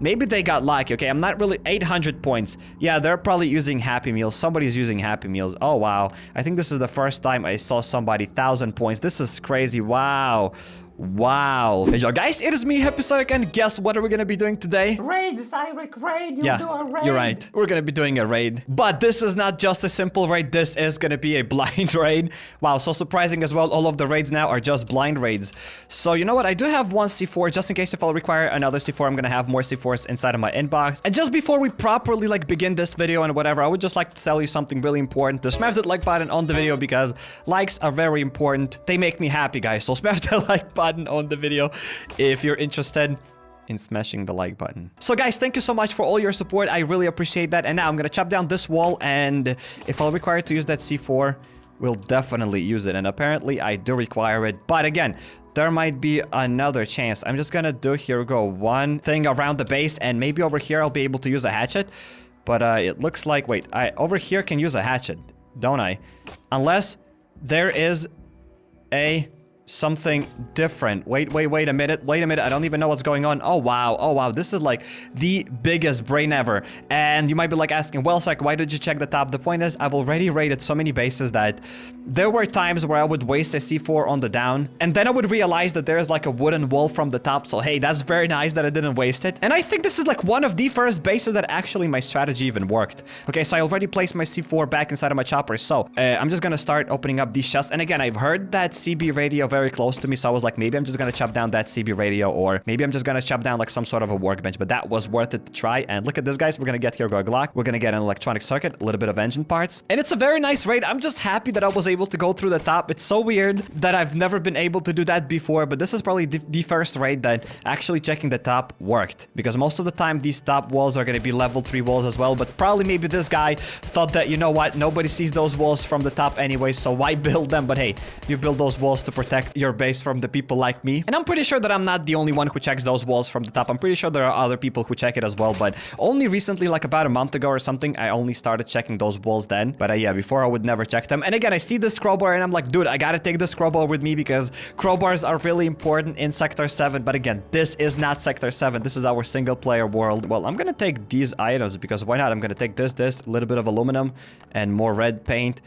Maybe they got lucky, okay? I'm not really... 800 points. Yeah, they're probably using Happy Meals. Somebody's using Happy Meals. Oh, wow. I think this is the first time I saw somebody 1,000 points. This is crazy. Wow. Wow. Hey, y'all, guys, it is me, HappyCairek, and guess what are we gonna be doing today? Raid, Cyrek, raid, Yeah, do a raid. you're right. We're gonna be doing a raid. But this is not just a simple raid, this is gonna be a blind raid. Wow, so surprising as well, all of the raids now are just blind raids. So, you know what, I do have one C4, just in case if I'll require another C4, I'm gonna have more C4s inside of my inbox. And just before we properly, like, begin this video and whatever, I would just like to tell you something really important. To smash that like button on the video, because likes are very important. They make me happy, guys, so smash that like button on the video if you're interested in smashing the like button. So guys, thank you so much for all your support. I really appreciate that. And now I'm gonna chop down this wall, and if I'll require to use that C4, we'll definitely use it. And apparently I do require it, but again, there might be another chance. I'm just gonna do, here we go, one thing around the base, and maybe over here I'll be able to use a hatchet. But it looks like, wait, I over here can use a hatchet, don't I? Unless there is a something different. Wait a minute. I don't even know what's going on. Oh wow, this is like the biggest brain ever. And you might be like asking, well, Sark, why did you check the top? The point is, I've already raided so many bases that there were times where I would waste a C4 on the down, and then I would realize that there's like a wooden wall from the top. So hey, that's very nice that I didn't waste it. And I think this is like one of the first bases that actually my strategy even worked. Okay, so I already placed my C4 back inside of my chopper. So I'm just gonna start opening up these chests. And again, I've heard that CB radio very close to me, so I was like, maybe I'm just gonna chop down that CB radio, or maybe I'm just gonna chop down like some sort of a workbench. But that was worth it to try. And look at this, guys. We're gonna get here a Glock, we're gonna get an electronic circuit, a little bit of engine parts, and it's a very nice raid. I'm just happy that I was able to go through the top. It's so weird that I've never been able to do that before, but this is probably the first raid that actually checking the top worked, because most of the time these top walls are gonna be level 3 walls as well. But probably maybe this guy thought that, you know what, nobody sees those walls from the top anyway, so why build them? But hey, you build those walls to protect your base from the people like me. And I'm pretty sure that I'm not the only one who checks those walls from the top. I'm pretty sure there are other people who check it as well, but only recently, like about a month ago or something, I only started checking those walls then. But yeah, before I would never check them. And again, I see this crowbar and I'm like, dude, I gotta take this crowbar with me, because crowbars are really important in Sector 7. But again, this is not Sector 7. This is our single player world. Well, I'm gonna take these items, because why not? I'm gonna take this, a little bit of aluminum and more red paint.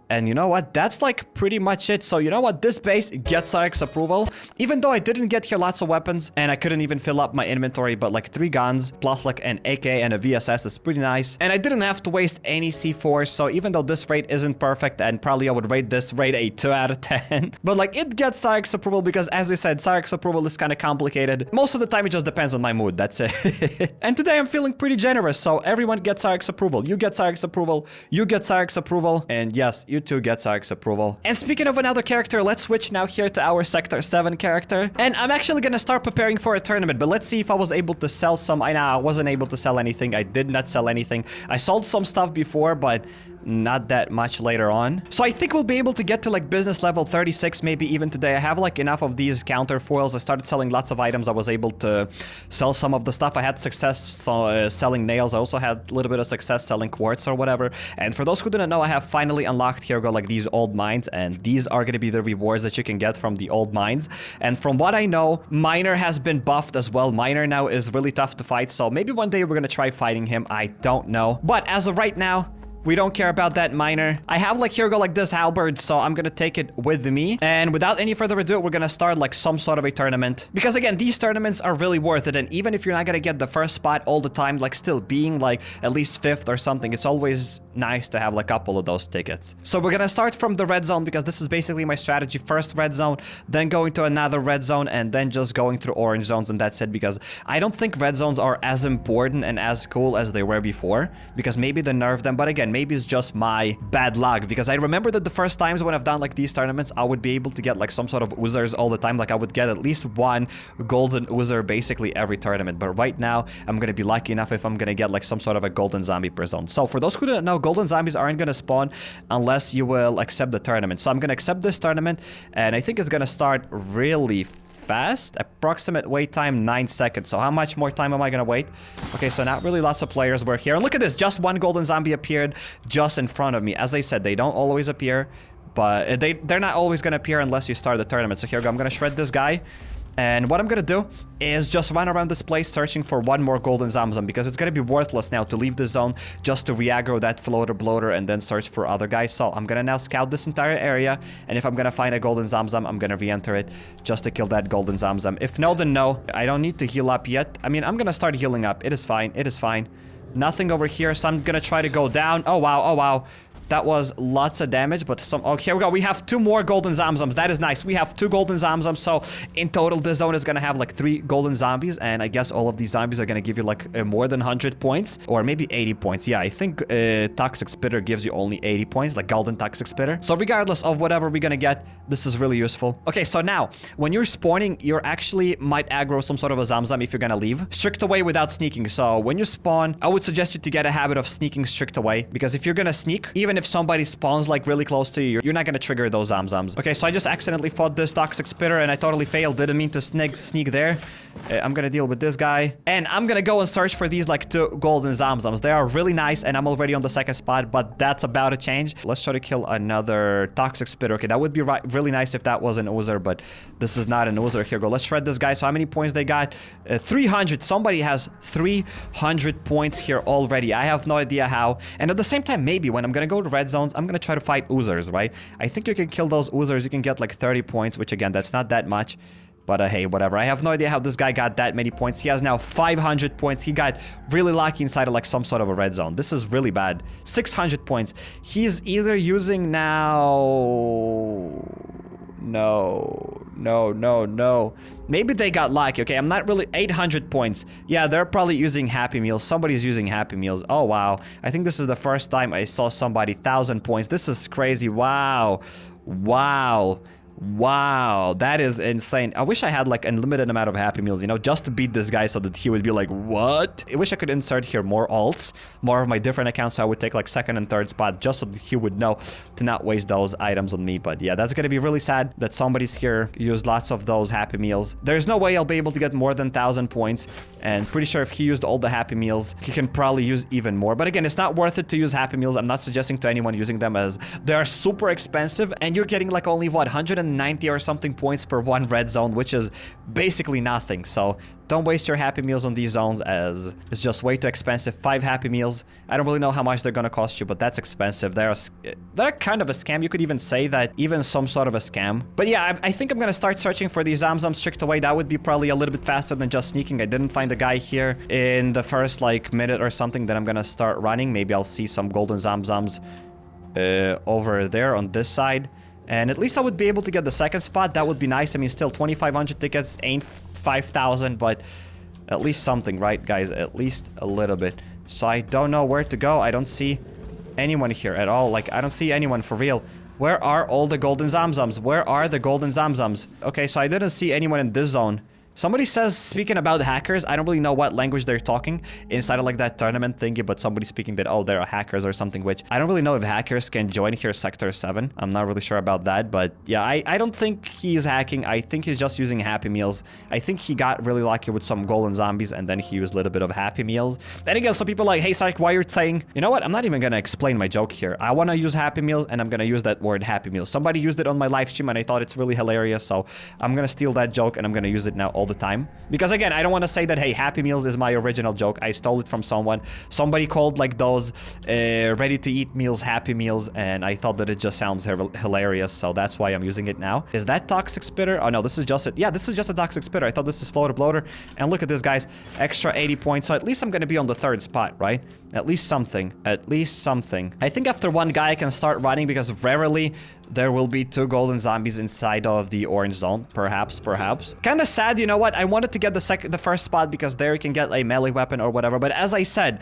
And you know what? That's like pretty much it. So you know what? This base gets Sarek's approval. Even though I didn't get here lots of weapons and I couldn't even fill up my inventory, but like 3 guns plus like an AK and a VSS is pretty nice. And I didn't have to waste any C4. So even though this raid isn't perfect, and probably I would rate this raid a 2 out of 10. But like it gets Sarek's approval, because as I said, Sarek's approval is kind of complicated. Most of the time it just depends on my mood. That's it. And today I'm feeling pretty generous. So everyone gets Sarek's approval. You get Sarek's approval. You get Sarek's approval. And yes, you too get Sarek's approval. And speaking of another character, let's switch now here to our Sector 7 character. And I'm actually gonna start preparing for a tournament, but let's see if I was able to sell some. I know I wasn't able to sell anything. I did not sell anything. I sold some stuff before, but not that much later on. So I think we'll be able to get to like business level 36 maybe even today. I have like enough of these counterfoils. I started selling lots of items. I was able to sell some of the stuff. I had success selling nails. I also had a little bit of success selling quartz or whatever. And for those who didn't know, I have finally unlocked here go like these old mines, and these are going to be the rewards that you can get from the old mines. And from what I know, Miner has been buffed as well. Miner now is really tough to fight, so maybe one day we're going to try fighting him. I don't know. But as of right now, we don't care about that Miner. I have like here go like this halberd, so I'm gonna take it with me. And without any further ado, we're gonna start like some sort of a tournament. Because again, these tournaments are really worth it. And even if you're not gonna get the first spot all the time, like still being like at least 5th or something, it's always nice to have like a couple of those tickets. So we're gonna start from the red zone, because this is basically my strategy. First red zone, then going to another red zone, and then just going through orange zones, and that's it. Because I don't think red zones are as important and as cool as they were before, because maybe they nerfed them. But again, maybe it's just my bad luck, because I remember that the first times when I've done like these tournaments, I would be able to get like some sort of oozers all the time. Like I would get at least one golden oozer basically every tournament. But right now, I'm gonna be lucky enough if I'm gonna get like some sort of a golden zombie per zone. So for those who don't know, golden zombies aren't gonna spawn unless you will accept the tournament. So I'm gonna accept this tournament, and I think it's gonna start really fast. Approximate wait time 9 seconds. So how much more time am I gonna wait? Okay, so not really lots of players were here. And look at this, just one golden zombie appeared just in front of me. As I said, they don't always appear, but they're not always gonna appear unless you start the tournament. So here we go. I'm gonna shred this guy. And what I'm gonna do is just run around this place searching for one more golden Zamzam, because it's gonna be worthless now to leave the zone just to re-aggro that floater bloater and then search for other guys. So I'm gonna now scout this entire area, and if I'm gonna find a golden Zamzam, I'm gonna re-enter it just to kill that golden Zamzam. If no, then no. I don't need to heal up yet. I mean, I'm gonna start healing up. It is fine. It is fine. Nothing over here, so I'm gonna try to go down. Oh, wow. Oh, wow. That was lots of damage, but some... Okay, here we go. We have 2 more golden Zamzams. That is nice. We have 2 golden Zamzams, so in total, this zone is going to have like 3 golden zombies, and I guess all of these zombies are going to give you like more than 100 points, or maybe 80 points. Yeah, I think Toxic Spitter gives you only 80 points, like Golden Toxic Spitter. So regardless of whatever we're going to get, this is really useful. Okay, so now, when you're spawning, you actually might aggro some sort of a Zamzam if you're going to leave. Strict away without sneaking. So when you spawn, I would suggest you to get a habit of sneaking strict away, because if you're going to sneak, even if somebody spawns like really close to you, you're not gonna trigger those Zamzams. Okay, so I just accidentally fought this Toxic Spitter and I totally failed. Didn't mean to sneak there. I'm gonna deal with this guy. And I'm gonna go and search for these like 2 golden Zamzams. They are really nice and I'm already on the 2nd spot, but that's about to change. Let's try to kill another Toxic Spitter. Okay, that would be really nice if that was an Oozer, but this is not an Oozer. Here we go. Let's shred this guy. So how many points they got? 300. Somebody has 300 points here already. I have no idea how. And at the same time, maybe when I'm gonna go to red zones, I'm gonna try to fight Oozers, right? I think you can kill those Oozers. You can get like 30 points, which again, that's not that much. But hey, whatever. I have no idea how this guy got that many points. He has now 500 points. He got really lucky inside of like some sort of a red zone. This is really bad. 600 points. He's either using now... No. Maybe they got lucky. Okay, I'm not really... 800 points. Yeah, they're probably using Happy Meals. Somebody's using Happy Meals. Oh, wow. I think this is the first time I saw somebody 1,000 points. This is crazy. Wow. Wow, that is insane. I wish I had like unlimited amount of Happy Meals, you know, just to beat this guy so that he would be like, what? I wish I could insert here more alts, more of my different accounts, so I would take like 2nd and 3rd spot just so that he would know to not waste those items on me. But yeah, that's gonna be really sad that somebody's here used lots of those Happy Meals. There's no way I'll be able to get more than 1,000 points, and pretty sure if he used all the Happy Meals, he can probably use even more. But again, it's not worth it to use Happy Meals. I'm not suggesting to anyone using them, as they are super expensive, and you're getting like only what, 190 or something points per 1 red zone, which is basically nothing. So don't waste your Happy Meals on these zones, as it's just way too expensive. 5 Happy Meals. I don't really know how much they're gonna cost you, but that's expensive. They're kind of a scam. You could even say that, even some sort of a scam. But yeah, I think I'm gonna start searching for these Zamzams strict away. That would be probably a little bit faster than just sneaking. I didn't find a guy here in the first like minute or something. Then I'm gonna start running. Maybe I'll see some golden Zamzams over there on this side. And at least I would be able to get the 2nd spot. That would be nice. I mean, still 2,500 tickets ain't 5,000, but at least something, right, guys? At least a little bit. So I don't know where to go. I don't see anyone here at all. Like, I don't see anyone for real. Where are all the golden Zamzams? Where are the golden Zamzams? Okay, so I didn't see anyone in this zone. Somebody says, speaking about hackers, I don't really know what language they're talking inside of like that tournament thingy, but somebody's speaking that, oh, they're hackers or something, which I don't really know if hackers can join here Sector 7. I'm not really sure about that, but yeah, I don't think he's hacking. I think he's just using Happy Meals. I think he got really lucky with some golden zombies, and then he used a little bit of Happy Meals. Then again, some people are like, hey, Psych, why you're saying, you know what? I'm not even gonna explain my joke here. I want to use Happy Meals, and I'm gonna use that word Happy Meals. Somebody used it on my live stream, and I thought it's really hilarious, so I'm gonna steal that joke, and I'm gonna use it now all the time. Because again, I don't want to say that, hey, Happy Meals is my original joke. I stole it from someone. Somebody called like those ready-to-eat meals Happy Meals, and I thought that it just sounds hilarious, so that's why I'm using it now. Is that Toxic Spitter? Oh no, this is just yeah, this is just a Toxic Spitter. I thought this is Floater Bloater. And look at this, guys, extra 80 points. So at least I'm gonna be on the 3rd spot, right? At least something. At least something. I think after one guy I can start running, because rarely there will be 2 golden zombies inside of the orange zone. Perhaps. Kind of sad, you know what? I wanted to get the 1st spot, because there you can get a melee weapon or whatever. But as I said,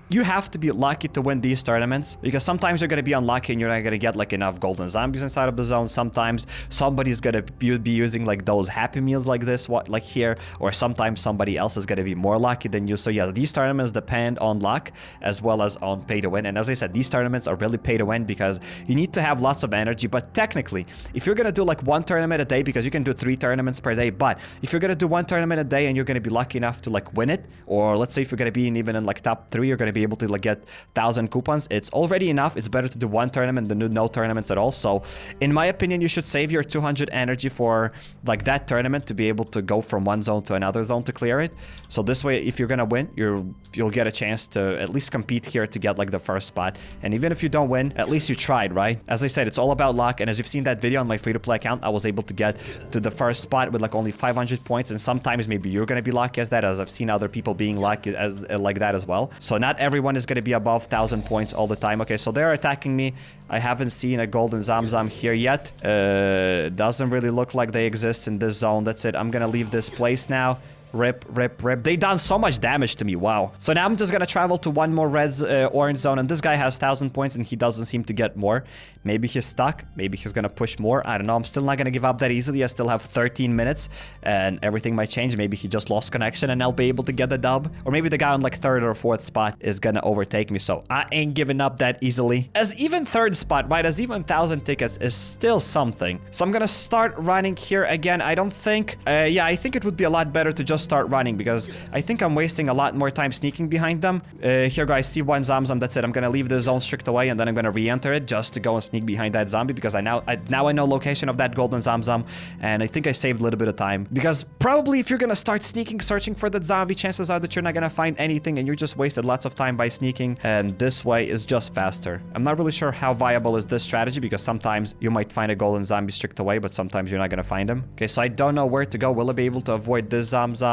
you have to be lucky to win these tournaments, because sometimes you're going to be unlucky and you're not going to get like enough golden zombies inside of the zone. Sometimes somebody's going to be using like those Happy Meals like this, like here, or sometimes somebody else is going to be more lucky than you. So yeah, these tournaments depend on luck as well as on pay to win. And as I said, these tournaments are really pay to win, because you need to have lots of energy. But technically, if you're going to do like 1 tournament a day, because you can do 3 tournaments per day, but if you're going to do 1 tournament a day and you're going to be lucky enough to like win it, or let's say if you're going to be even in like top 3, you're going to be be able to like get 1,000 coupons. It's already enough. It's better to do one tournament than do no tournaments at all. So in my opinion, you should save your 200 energy for like that tournament to be able to go from one zone to another zone to clear it. So this way, if you're gonna win, you'll get a chance to at least compete here to get like the first spot. And even if you don't win, at least you tried, right? As I said, it's all about luck. And as you've seen that video on my free-to-play account, I was able to get to the first spot with like only 500 points. And sometimes maybe you're gonna be lucky as that, as I've seen other people being lucky as like that as well. So not everyone is gonna be above 1,000 points all the time. Okay, so they're attacking me. I haven't seen a golden Zamzam here yet. Doesn't really look like they exist in this zone. That's it. I'm gonna leave this place now. Rip, rip, rip. They done so much damage to me. Wow. So now I'm just gonna travel to one more orange zone, and this guy has 1,000 points and he doesn't seem to get more. Maybe he's stuck. Maybe he's gonna push more. I don't know. I'm still not gonna give up that easily. I still have 13 minutes and everything might change. Maybe he just lost connection and I'll be able to get the dub. Or maybe the guy on like 3rd or 4th spot is gonna overtake me. So I ain't giving up that easily. As even 3rd spot, right? As even 1,000 tickets is still something. So I'm gonna start running here again. I don't think... yeah, I think it would be a lot better to just start running because I think I'm wasting a lot more time sneaking behind them. Here, guys, see one Zamzam. That's it. I'm gonna leave the zone strict away and then I'm gonna re-enter it just to go and sneak behind that zombie because now I know location of that golden Zamzam, and I think I saved a little bit of time because probably if you're gonna start sneaking, searching for that zombie, chances are that you're not gonna find anything and you just wasted lots of time by sneaking, and this way is just faster. I'm not really sure how viable is this strategy because sometimes you might find a golden zombie strict away, but sometimes you're not gonna find him. Okay, so I don't know where to go. Will I be able to avoid this Zamzam?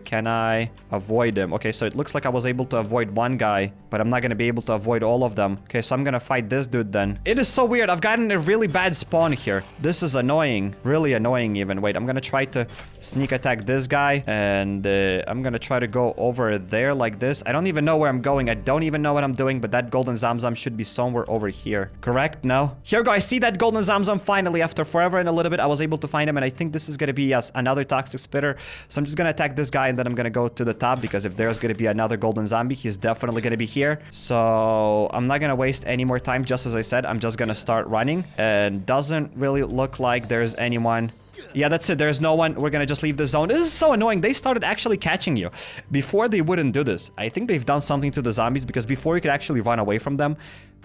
Can I avoid him? Okay, so it looks like I was able to avoid one guy, but I'm not gonna be able to avoid all of them. Okay, so I'm gonna fight this dude then. It is so weird. I've gotten a really bad spawn here. This is annoying. Really annoying even. Wait, I'm gonna try to sneak attack this guy, and I'm gonna try to go over there like this. I don't even know where I'm going. I don't even know what I'm doing, but that golden Zamzam should be somewhere over here. Correct? No? Here, guys, see that golden Zamzam finally after forever and a little bit. I was able to find him, and I think this is gonna be, yes, another toxic spitter. So I'm just gonna attack this guy, and then I'm gonna go to the top because if there's gonna be another golden zombie, he's definitely gonna be here. So I'm not gonna waste any more time. Just as I said, I'm just gonna start running, and doesn't really look like there's anyone. Yeah, that's it. There's no one. We're gonna just leave the zone. This is so annoying. They started actually catching you. Before, they wouldn't do this. I think they've done something to the zombies because before you could actually run away from them,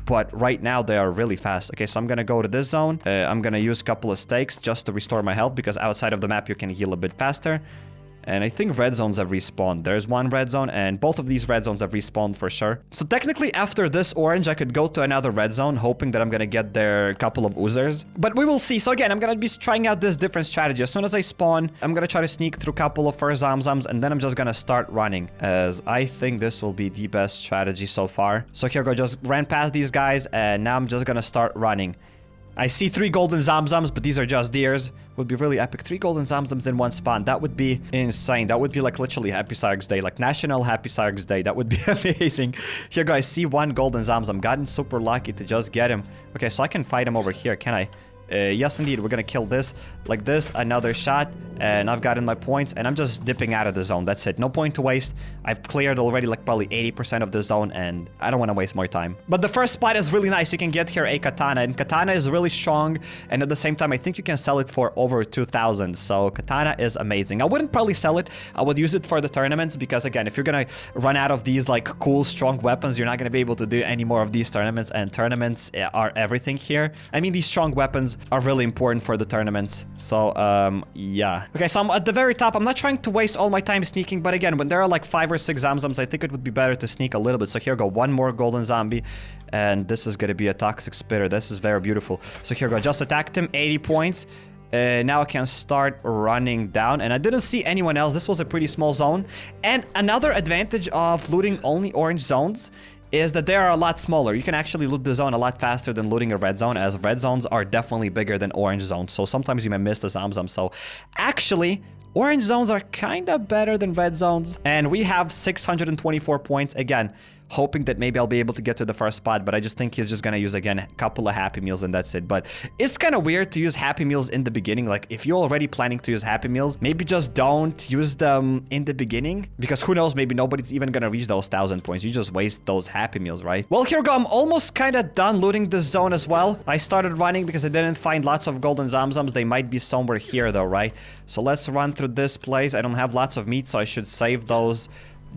but right now they are really fast. Okay, so I'm gonna go to this zone. I'm gonna use a couple of stakes just to restore my health because outside of the map you can heal a bit faster. And I think red zones have respawned. There's one red zone, and both of these red zones have respawned for sure. So technically, after this orange, I could go to another red zone, hoping that I'm gonna get there a couple of oozers. But we will see. So again, I'm gonna be trying out this different strategy. As soon as I spawn, I'm gonna try to sneak through a couple of first Zamzams, and then I'm just gonna start running, as I think this will be the best strategy so far. So here I go, just ran past these guys, and now I'm just gonna start running. I see 3 golden Zamzams, but these are just deers. Would be really epic. 3 golden Zamzams in one spawn. That would be insane. That would be like literally HappyCairek Day, like National HappyCairek Day. That would be amazing. Here, guys, see 1 golden Zamzam. Gotten super lucky to just get him. Okay, so I can fight him over here, can I? Yes, indeed. We're gonna kill this like this. Another shot, and I've gotten my points, and I'm just dipping out of the zone. That's it. No point to waste. I've cleared already like probably 80% of the zone, and I don't want to waste more time. But the first spot is really nice. You can get here a katana, and katana is really strong, and at the same time, I think you can sell it for over 2,000. So katana is amazing. I wouldn't probably sell it. I would use it for the tournaments because, again, if you're gonna run out of these like cool, strong weapons, you're not gonna be able to do any more of these tournaments, and tournaments are everything here. I mean, these strong weapons are really important for the tournaments. So, yeah. Okay, so I'm at the very top. I'm not trying to waste all my time sneaking, but again, when there are like 5 or 6 Zamzams, I think it would be better to sneak a little bit. So here we go, 1 more golden zombie, and this is gonna be a toxic spitter. This is very beautiful. So here we go, just attacked him, 80 points. Now I can start running down, and I didn't see anyone else. This was a pretty small zone. And another advantage of looting only orange zones is that they are a lot smaller. You can actually loot the zone a lot faster than looting a red zone, as red zones are definitely bigger than orange zones. So sometimes you may miss the Zamzam. So actually, orange zones are kind of better than red zones. And we have 624 points. Again, hoping that maybe I'll be able to get to the first spot, but I just think he's just gonna use, again, a couple of Happy Meals and that's it. But it's kind of weird to use Happy Meals in the beginning. Like, if you're already planning to use Happy Meals, maybe just don't use them in the beginning, because who knows, maybe nobody's even gonna reach those 1,000 points. You just waste those Happy Meals, right? Well, here we go. I'm almost kind of done looting the zone as well. I started running because I didn't find lots of golden Zamzams. They might be somewhere here though, right? So let's run through this place. I don't have lots of meat, so I should save those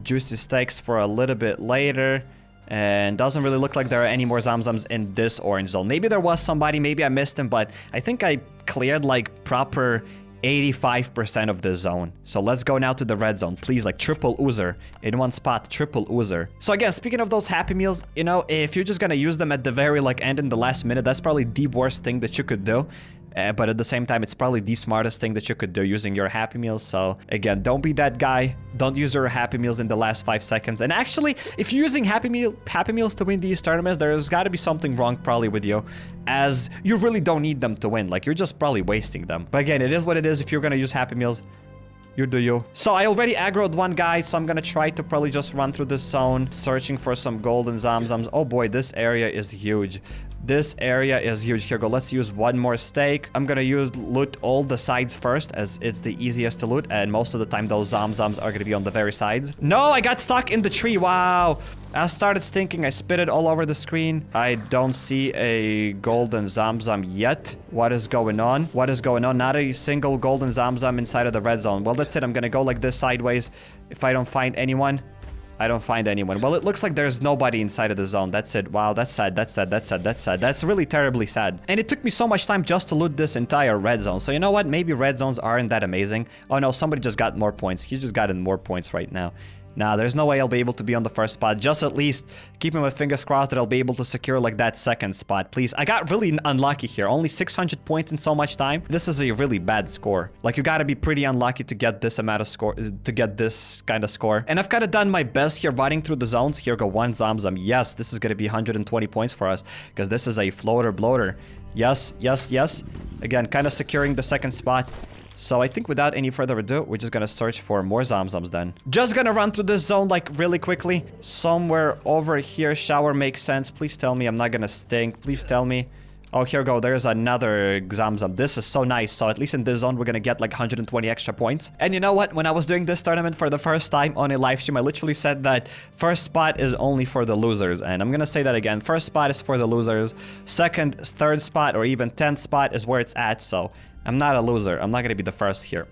juicy steaks for a little bit later. And doesn't really look like there are any more Zamzams in this orange zone. Maybe there was somebody, maybe I missed him, but I think I cleared like proper 85% of this zone. So let's go now to the red zone. Please, like triple oozer in one spot, triple oozer. So again, speaking of those Happy Meals, you know, if you're just gonna use them at the very like end in the last minute, that's probably the worst thing that you could do. But at the same time, it's probably the smartest thing that you could do using your Happy Meals. So again, don't be that guy. Don't use your Happy Meals in the last 5 seconds. And actually, if you're using Happy Meals to win these tournaments, there's got to be something wrong probably with you, as you really don't need them to win. Like, you're just probably wasting them. But again, it is what it is. If you're going to use Happy Meals, you do you. So I already aggroed one guy, so I'm gonna try to probably just run through this zone, searching for some golden Zamzams. Oh boy, this area is huge. This area is huge. Here, go. Let's use one more steak. I'm gonna loot all the sides first, as it's the easiest to loot, and most of the time those Zamzams are gonna be on the very sides. No, I got stuck in the tree. Wow. I started stinking. I spit it all over the screen. I don't see a golden Zamzam yet. What is going on? What is going on? Not a single golden Zamzam inside of the red zone. Well, that's it. I'm gonna go like this sideways. If I don't find anyone, I don't find anyone. Well, it looks like there's nobody inside of the zone. That's it. Wow, that's sad. That's sad. That's sad. That's sad. That's really terribly sad. And it took me so much time just to loot this entire red zone. So you know what? Maybe red zones aren't that amazing. Oh no, somebody just got more points. He just gotten more points right now. Nah, there's no way I'll be able to be on the first spot. Just at least keeping my fingers crossed that I'll be able to secure like that second spot. Please. I got really unlucky here. Only 600 points in so much time. This is a really bad score. Like, you gotta be pretty unlucky to get this amount of score, to get this kind of score. And I've kind of done my best here running through the zones. Here go one Zamzam. Yes, this is gonna be 120 points for us, because this is a floater bloater. Yes, yes, yes. Again, kind of securing the second spot. So I think without any further ado, we're just gonna search for more Zamzams then. Just gonna run through this zone like really quickly. Somewhere over here, shower makes sense. Please tell me I'm not gonna stink. Please tell me. Oh, here we go. There's another Zamzam. This is so nice. So at least in this zone, we're gonna get like 120 extra points. And you know what? When I was doing this tournament for the first time on a live stream, I literally said that first spot is only for the losers. And I'm gonna say that again. First spot is for the losers. Second, third spot, or even 10th spot is where it's at. So I'm not a loser. I'm not gonna be the first here.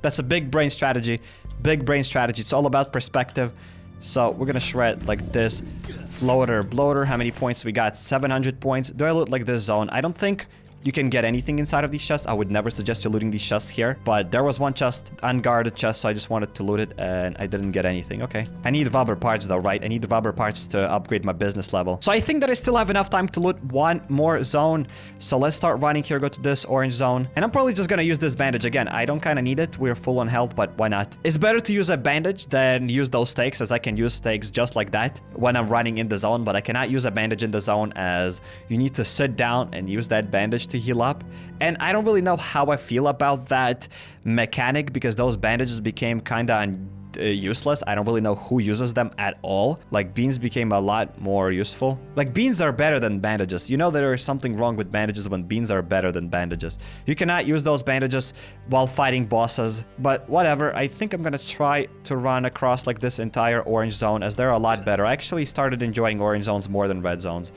That's a big brain strategy. Big brain strategy. It's all about perspective. So we're gonna shred like this. Floater, bloater. How many points we got? 700 points. Do I loot like this zone? I don't think you can get anything inside of these chests. I would never suggest you looting these chests here. But there was one chest, unguarded chest, so I just wanted to loot it, and I didn't get anything. Okay. I need rubber parts though, right? I need rubber parts to upgrade my business level. So I think that I still have enough time to loot one more zone. So let's start running here. Go to this orange zone. And I'm probably just gonna use this bandage. Again, I don't kind of need it. We're full on health, but why not? It's better to use a bandage than use those stakes, as I can use stakes just like that when I'm running in the zone. But I cannot use a bandage in the zone, as you need to sit down and use that bandage to heal up. And I don't really know how I feel about that mechanic, because those bandages became kind of useless. I don't really know who uses them at all. Like, beans became a lot more useful. Like, beans are better than bandages. You know there is something wrong with bandages when beans are better than bandages. You cannot use those bandages while fighting bosses, but whatever. I think I'm gonna try to run across like this entire orange zone, as they're a lot better. I actually started enjoying orange zones more than red zones.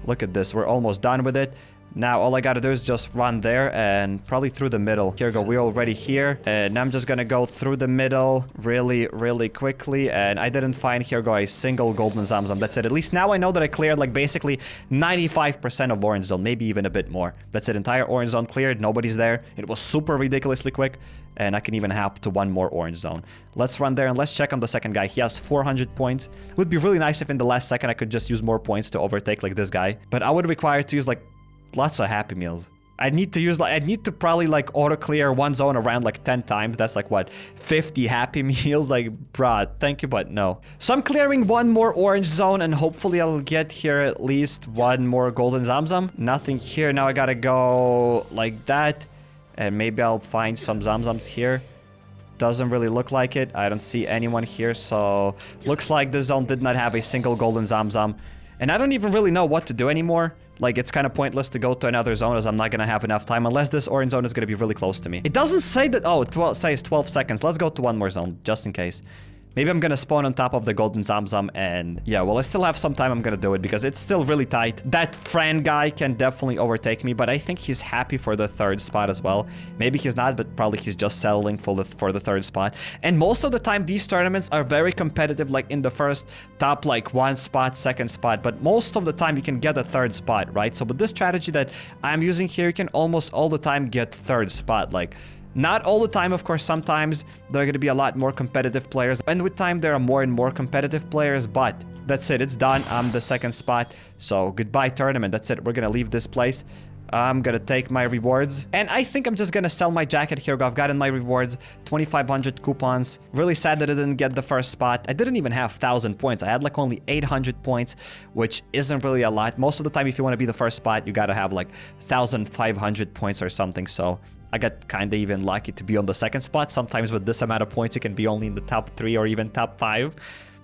Look at this. We're almost done with it. Now, all I gotta do is just run there and probably through the middle. Here we go. We're already here. And I'm just gonna go through the middle really, really quickly. And I didn't find, here we go, a single golden Zamzam. That's it. At least now I know that I cleared like basically 95% of orange zone. Maybe even a bit more. That's it. Entire orange zone cleared. Nobody's there. It was super ridiculously quick. And I can even hop to one more orange zone. Let's run there and let's check on the second guy. He has 400 points. It would be really nice if in the last second I could just use more points to overtake like this guy. But I would require to use like lots of Happy Meals. I need to probably like auto clear one zone around like 10 times. That's like what, 50 Happy Meals? Like, bruh, thank you, but no. So I'm clearing one more orange zone, and hopefully I'll get here at least one more golden Zamzam. Nothing here. Now I gotta go like that, and maybe I'll find some Zamzams here. Doesn't really look like it. I don't see anyone here, so looks like this zone did not have a single golden Zamzam. And I don't even really know what to do anymore. Like, it's kind of pointless to go to another zone, as I'm not going to have enough time, unless this orange zone is going to be really close to me. It doesn't say that... Oh, it says 12 seconds. Let's go to one more zone, just in case. Maybe I'm gonna spawn on top of the golden Zamzam and yeah, well, I still have some time. I'm gonna do it because it's still really tight. That Fran guy can definitely overtake me, but I think he's happy for the 3rd spot as well. Maybe he's not, but probably he's just settling for the 3rd spot. And most of the time, these tournaments are very competitive, like in the first top, like 1 spot, 2nd spot, but most of the time you can get a 3rd spot, right? So with this strategy that I'm using here, you can almost all the time get 3rd spot, like not all the time, of course. Sometimes there are going to be a lot more competitive players, and with time there are more and more competitive players, but that's it, it's done. I'm the 2nd spot, so goodbye tournament. That's it, we're gonna leave this place. I'm gonna take my rewards, and I think I'm just gonna sell my jacket here. I've gotten my rewards, 2,500 coupons. Really sad that I didn't get the 1st spot. I didn't even have 1,000 points. I had like only 800 points, which isn't really a lot. Most of the time, if you want to be the 1st spot, you gotta have like 1,500 points or something, so I got kind of even lucky to be on the 2nd spot. Sometimes with this amount of points, you can be only in the top 3 or even top 5.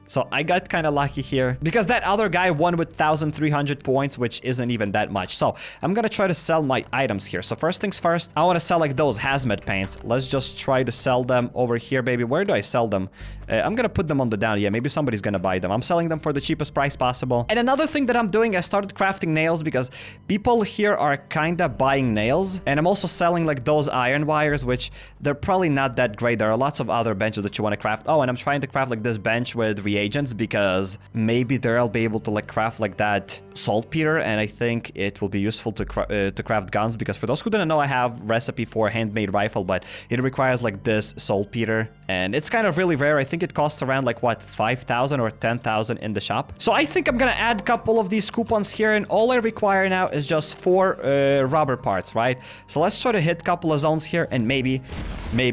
So I got kind of lucky here because that other guy won with 1,300 points, which isn't even that much. So I'm going to try to sell my items here. So first things first, I want to sell like those hazmat pants. Let's just try to sell them over here, baby. Where do I sell them? I'm going to put them on the down. Yeah, maybe somebody's going to buy them. I'm selling them for the cheapest price possible. And another thing that I'm doing, I started crafting nails because people here are kind of buying nails. And I'm also selling like those iron wires, which they're probably not that great. There are lots of other benches that you want to craft. Oh, and I'm trying to craft like this bench with reagents because maybe there I'll be able to like craft like that saltpeter, and I think it will be useful to craft guns, because for those who didn't know, I have recipe for handmade rifle, but it requires like this saltpeter, and it's kind of really rare. I think it costs around like what, 5,000 or 10,000 in the shop. So I think I'm gonna add a couple of these coupons here, and all I require now is just 4 rubber parts, right? So let's try to hit a couple of zones here, and maybe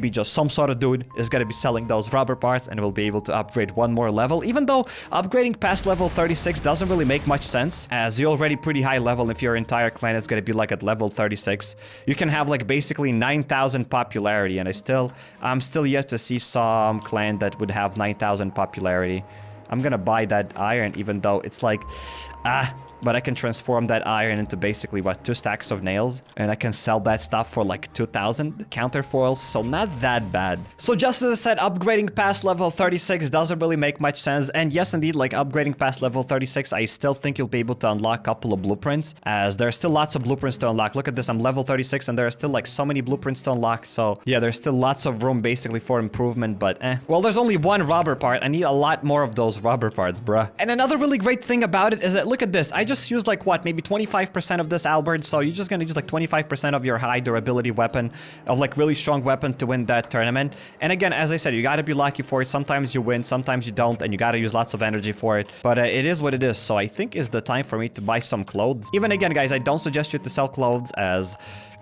just some sort of dude is gonna be selling those rubber parts, and we'll be able to upgrade one more level, even though upgrading past level 36 doesn't really make much sense, as you're already pretty high level. If your entire clan is going to be like at level 36, you can have like basically 9,000 popularity, and I'm still yet to see some clan that would have 9,000 popularity. I'm gonna buy that iron, even though it's like but I can transform that iron into basically, what, 2 stacks of nails? And I can sell that stuff for like 2,000 counterfoils, so not that bad. So just as I said, upgrading past level 36 doesn't really make much sense. And yes, indeed, like upgrading past level 36, I still think you'll be able to unlock a couple of blueprints, as there are still lots of blueprints to unlock. Look at this, I'm level 36 and there are still like so many blueprints to unlock. So yeah, there's still lots of room basically for improvement, but well, there's only 1 rubber part. I need a lot more of those rubber parts, bruh. And another really great thing about it is that, look at this, I just used like what, maybe 25% of this Albert, so you're just gonna use like 25% of your high durability weapon, of like really strong weapon, to win that tournament. And again, as I said, you gotta be lucky for it. Sometimes you win, sometimes you don't, and you gotta use lots of energy for it, but it is what it is. So I think it's the time for me to buy some clothes. Even again, guys, I don't suggest you to sell clothes, as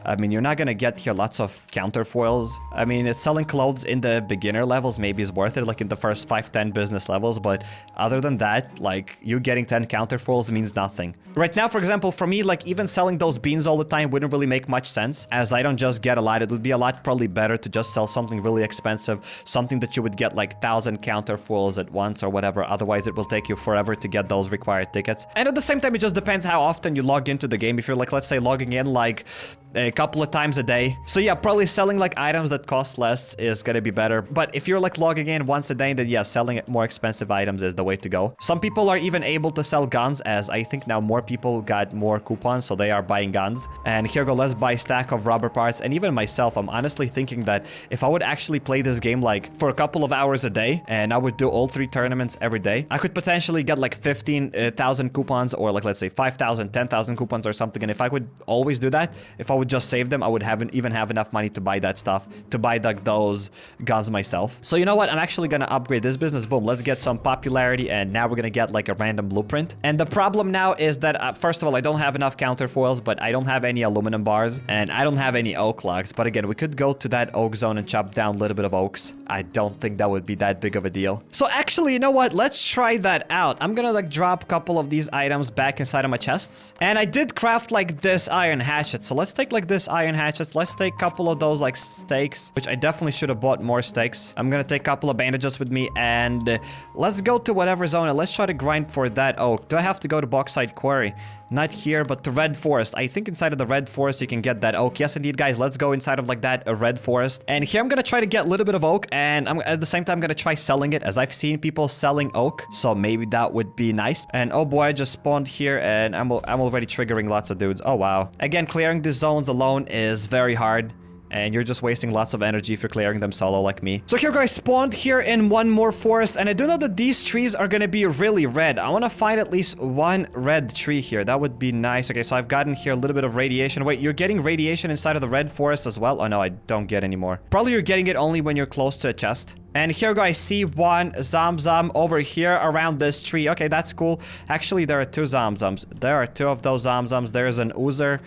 I mean, you're not gonna get here lots of counterfoils. I mean, it's selling clothes in the beginner levels maybe is worth it, like in the first 5-10 business levels, but other than that, like, you getting 10 counterfoils means nothing. Right now, for example, for me, like, even selling those beans all the time wouldn't really make much sense, as I don't just get a lot. It would be a lot probably better to just sell something really expensive, something that you would get like 1,000 counterfoils at once or whatever. Otherwise, it will take you forever to get those required tickets. And at the same time, it just depends how often you log into the game. If you're like, let's say, logging in like a couple of times a day. So yeah, probably selling like items that cost less is gonna be better. But if you're like logging in once a day, then yeah, selling more expensive items is the way to go. Some people are even able to sell guns, as I think now more people got more coupons, so they are buying guns. And here go, let's buy a stack of rubber parts. And even myself, I'm honestly thinking that if I would actually play this game like for a couple of hours a day, and I would do all 3 tournaments every day, I could potentially get like 15,000 coupons, or like, let's say 5,000, 10,000 coupons or something. And if I would always do that, if I would just save them, I would even have enough money to buy that stuff, to buy like those guns myself. So you know what, I'm actually gonna upgrade this business. Boom, let's get some popularity, and now we're gonna get like a random blueprint. And the problem now is that first of all, I don't have enough counterfoils, but I don't have any aluminum bars, and I don't have any oak logs. But again, we could go to that oak zone and chop down a little bit of oaks. I don't think that would be that big of a deal. So actually, you know what, let's try that out. I'm gonna like drop a couple of these items back inside of my chests, and I did craft like this iron hatchet. So let's take like this iron hatchets. Let's take a couple of those like steaks, which I definitely should have bought more steaks. I'm gonna take a couple of bandages with me, and let's go to whatever zone, and let's try to grind for that oak. Do I have to go to Bauxite Quarry? Not here, but the red forest. I think inside of the red forest you can get that oak. Yes, indeed, guys. Let's go inside of like that, a red forest. And here I'm gonna try to get a little bit of oak, and I'm at the same time gonna try selling it, as I've seen people selling oak. So maybe that would be nice. And oh boy, I just spawned here, and I'm already triggering lots of dudes. Oh wow. Again, clearing the zones alone is very hard. And you're just wasting lots of energy if you're clearing them solo like me. So here, guys, spawned here in one more forest. And I do know that these trees are gonna be really red. I want to find at least one red tree here. That would be nice. Okay, so I've gotten here a little bit of radiation. Wait, you're getting radiation inside of the red forest as well? Oh, no, I don't get any more. Probably you're getting it only when you're close to a chest. And here, guys, see one Zamzam over here around this tree. Okay, that's cool. Actually, there are two Zamzams. There are two of those Zamzams. There's an Oozer.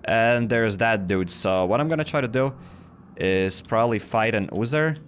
And there's that dude. So what I'm gonna try to do is probably fight an Oozer.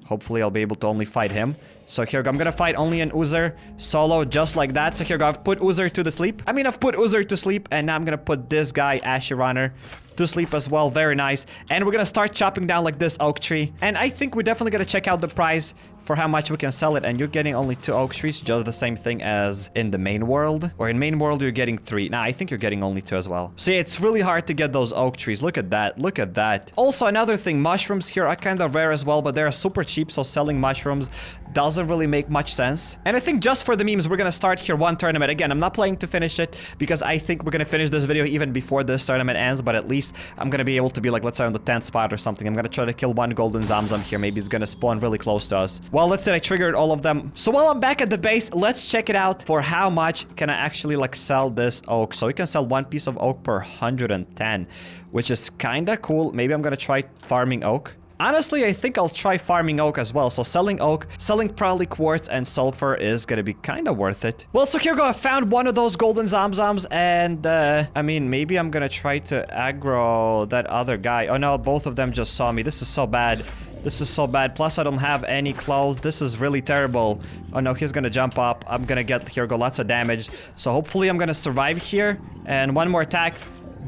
Hopefully I'll be able to only fight him. So here, I'm gonna fight only an Oozer solo, just like that. So here, I've put Oozer to the sleep. I mean, I've put Oozer to sleep, and now I'm gonna put this guy, Ashirunner, to sleep as well. Very nice. And we're gonna start chopping down like this oak tree. And I think we're definitely gonna check out the price for how much we can sell it. And you're getting only 2 oak trees, just the same thing as in the main world. Or in main world, you're getting 3. Nah, I think you're getting only 2 as well. So yeah, it's really hard to get those oak trees. Look at that. Look at that. Also, another thing, mushrooms here are kind of rare as well, but they're super cheap. So selling mushrooms doesn't really make much sense. And I think just for the memes, we're gonna start here one tournament. Again, I'm not playing to finish it because I think we're gonna finish this video even before this tournament ends, but at least I'm gonna be able to be like, let's say on the 10th spot or something. I'm gonna try to kill one golden Zamzam here. Maybe it's gonna spawn really close to us. Well, let's say I triggered all of them. So while I'm back at the base, let's check it out for how much can I actually like sell this oak. So we can sell 1 piece of oak per 110, which is kind of cool. Maybe I'm gonna try farming oak. Honestly, I think I'll try farming oak as well. So selling oak, selling probably quartz and sulfur is gonna be kind of worth it. Well, so here we go. I found one of those golden Zamzams, and I mean, maybe I'm gonna try to aggro that other guy. Oh no, both of them just saw me. This is so bad. This is so bad. Plus, I don't have any clothes. This is really terrible. Oh no, he's gonna jump up. I'm gonna get here, go lots of damage. So hopefully I'm gonna survive here. And one more attack.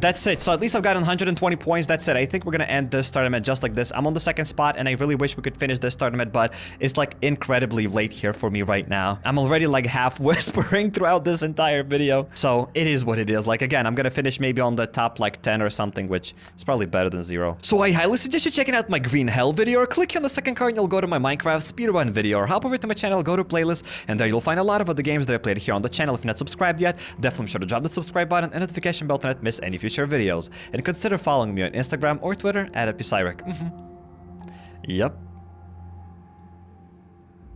That's it. So at least I've gotten 120 points. That's it. I think we're gonna end this tournament just like this. I'm on the 2nd spot, and I really wish we could finish this tournament, but it's like incredibly late here for me right now. I'm already like half whispering throughout this entire video. So it is what it is. Like, again, I'm gonna finish maybe on the top like 10 or something, which is probably better than 0. So I highly suggest you checking out my Green Hell video, or click on the 2nd card and you'll go to my Minecraft speedrun video, or hop over to my channel, go to playlist, and there you'll find a lot of other games that I played here on the channel. If you're not subscribed yet, definitely be sure to drop the subscribe button and notification bell to not miss any future videos. And consider following me on Instagram or Twitter at HappyCairek. Yep.